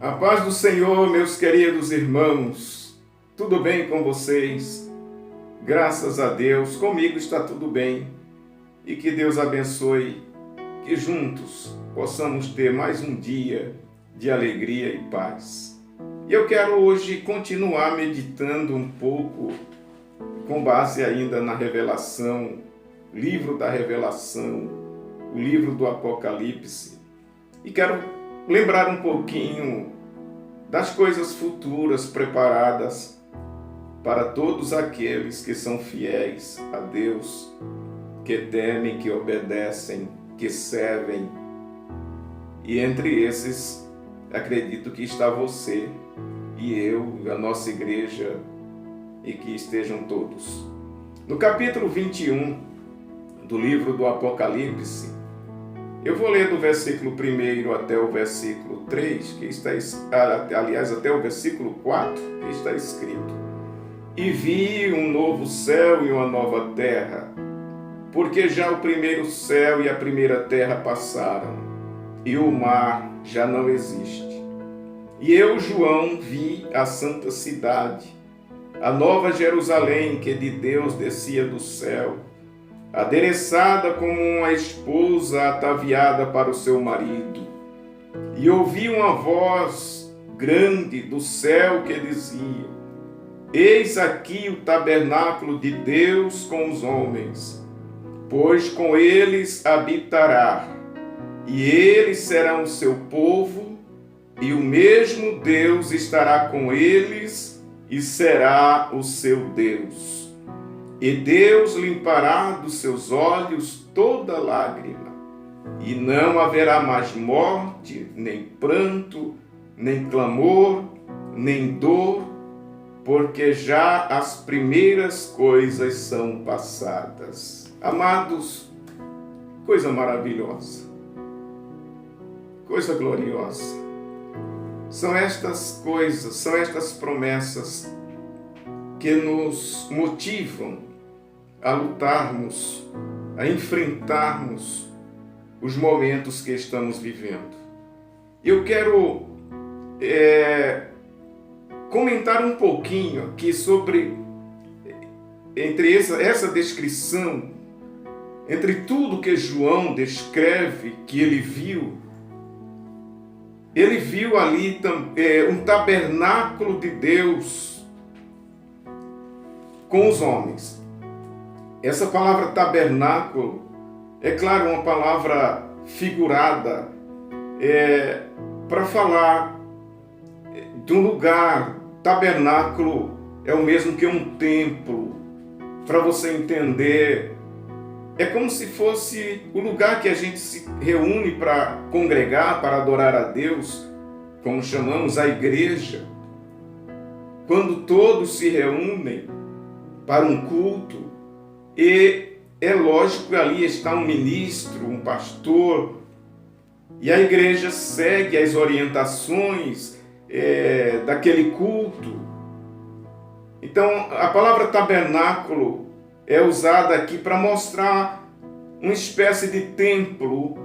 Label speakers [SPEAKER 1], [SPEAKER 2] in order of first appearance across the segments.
[SPEAKER 1] A paz do Senhor, meus queridos irmãos, tudo bem com vocês? Graças a Deus, comigo está tudo bem e que Deus abençoe, que juntos possamos ter mais um dia de alegria e paz. E eu quero hoje continuar meditando um pouco, com base ainda na Revelação, livro da Revelação, o livro do Apocalipse, e quero lembrar um pouquinho das coisas futuras preparadas para todos aqueles que são fiéis a Deus, que temem, que obedecem, que servem. E entre esses, acredito que está você e eu, a nossa igreja, e que estejam todos. No capítulo 21 do livro do Apocalipse, eu vou ler do versículo 1 até o versículo 3, que está, aliás, até o versículo 4, que está escrito: E vi um novo céu e uma nova terra, porque já o primeiro céu e a primeira terra passaram, e o mar já não existe. E eu, João, vi a santa cidade, a nova Jerusalém, que de Deus descia do céu, adereçada como uma esposa ataviada para o seu marido. E ouvi uma voz grande do céu que dizia: Eis aqui o tabernáculo de Deus com os homens, pois com eles habitará, e eles serão o seu povo, e o mesmo Deus estará com eles e será o seu Deus. E Deus limpará dos seus olhos toda lágrima, e não haverá mais morte, nem pranto, nem clamor, nem dor, porque já as primeiras coisas são passadas. Amados, coisa maravilhosa, coisa gloriosa. São estas coisas, são estas promessas que nos motivam a lutarmos, a enfrentarmos os momentos que estamos vivendo. Eu quero comentar um pouquinho aqui sobre, entre essa descrição, entre tudo que João descreve que ele viu ali um tabernáculo de Deus com os homens. Essa palavra tabernáculo é, claro, uma palavra figurada para falar de um lugar. Tabernáculo é o mesmo que um templo. Para você entender, é como se fosse o lugar que a gente se reúne para congregar, para adorar a Deus, como chamamos a igreja. Quando todos se reúnem para um culto, e é lógico que ali está um ministro, um pastor, e a igreja segue as orientações daquele culto. Então, a palavra tabernáculo é usada aqui para mostrar uma espécie de templo,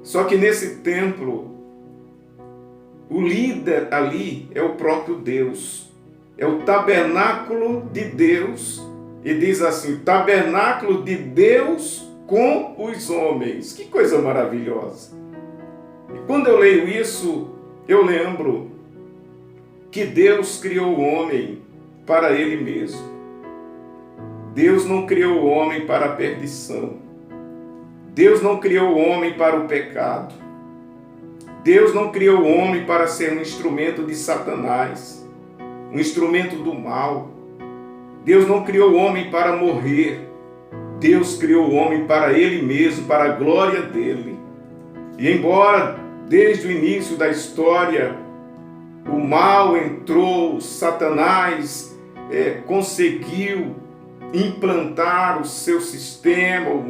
[SPEAKER 1] só que nesse templo, o líder ali é o próprio Deus, é o tabernáculo de Deus. E diz assim: tabernáculo de Deus com os homens. Que coisa maravilhosa! E quando eu leio isso, eu lembro que Deus criou o homem para Ele mesmo. Deus não criou o homem para a perdição. Deus não criou o homem para o pecado. Deus não criou o homem para ser um instrumento de Satanás, um instrumento do mal. Deus não criou o homem para morrer. Deus criou o homem para Ele mesmo, para a glória dEle. E embora desde o início da história o mal entrou, Satanás conseguiu implantar o seu sistema,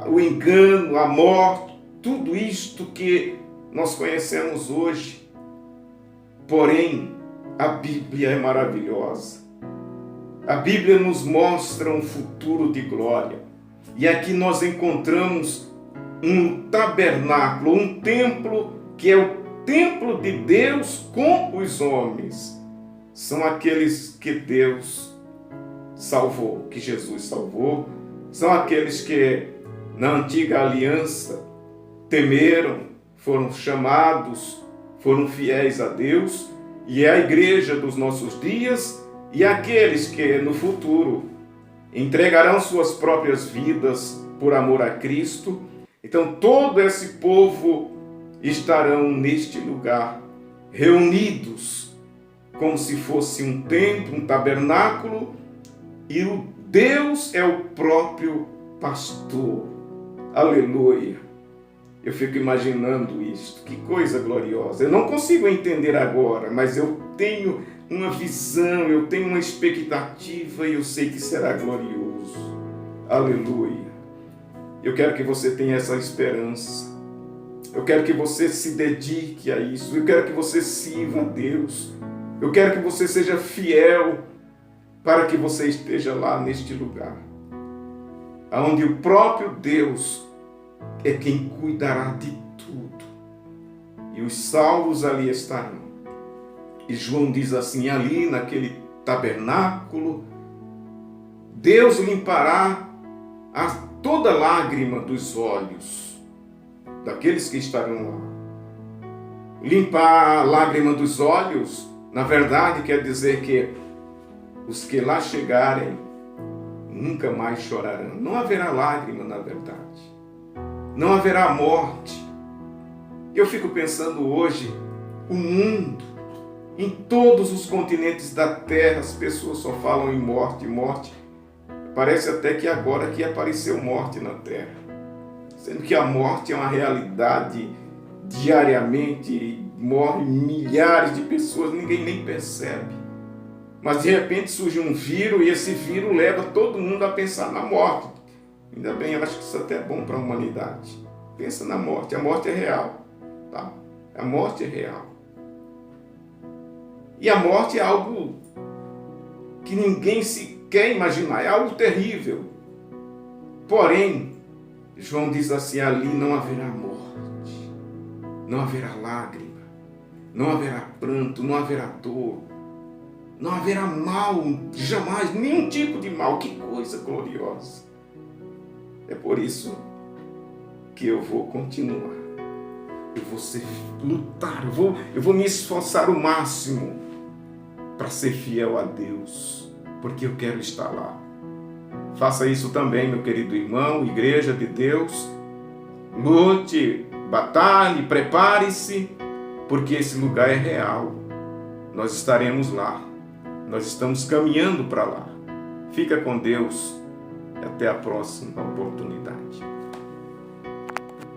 [SPEAKER 1] o engano, a morte, tudo isto que nós conhecemos hoje. Porém, a Bíblia é maravilhosa. A Bíblia nos mostra um futuro de glória. E aqui nós encontramos um tabernáculo, um templo que é o templo de Deus com os homens. São aqueles que Deus salvou, que Jesus salvou. São aqueles que na antiga aliança temeram, foram chamados, foram fiéis a Deus, e é a igreja dos nossos dias, e aqueles que no futuro entregarão suas próprias vidas por amor a Cristo. Então todo esse povo estarão neste lugar, reunidos, como se fosse um templo, um tabernáculo, e o Deus é o próprio pastor. Aleluia! Eu fico imaginando isto, que coisa gloriosa. Eu não consigo entender agora, mas eu tenho uma visão, eu tenho uma expectativa e eu sei que será glorioso. Aleluia! Eu quero que você tenha essa esperança. Eu quero que você se dedique a isso. Eu quero que você sirva a Deus. Eu quero que você seja fiel para que você esteja lá neste lugar, onde o próprio Deus é quem cuidará de tudo. E os salvos ali estarão. E João diz assim, ali naquele tabernáculo, Deus limpará toda lágrima dos olhos daqueles que estarão lá. Limpar a lágrima dos olhos, na verdade, quer dizer que os que lá chegarem nunca mais chorarão. Não haverá lágrima, na verdade. Não haverá morte. Eu fico pensando hoje, o mundo, em todos os continentes da terra, as pessoas só falam em morte, morte. Parece até que agora que apareceu morte na terra. Sendo que a morte é uma realidade diariamente, morrem milhares de pessoas, ninguém nem percebe. Mas de repente surge um vírus e esse vírus leva todo mundo a pensar na morte. Ainda bem, eu acho que isso até é bom para a humanidade. Pensa na morte, a morte é real. Tá? A morte é real. E a morte é algo que ninguém se quer imaginar, é algo terrível. Porém, João diz assim, ali não haverá morte, não haverá lágrima, não haverá pranto, não haverá dor, não haverá mal, jamais, nenhum tipo de mal. Que coisa gloriosa. É por isso que eu vou continuar, eu vou lutar, eu vou me esforçar o máximo para ser fiel a Deus, porque eu quero estar lá. Faça isso também, meu querido irmão, igreja de Deus. Lute, batalhe, prepare-se, porque esse lugar é real. Nós estaremos lá. Nós estamos caminhando para lá. Fica com Deus e até a próxima oportunidade.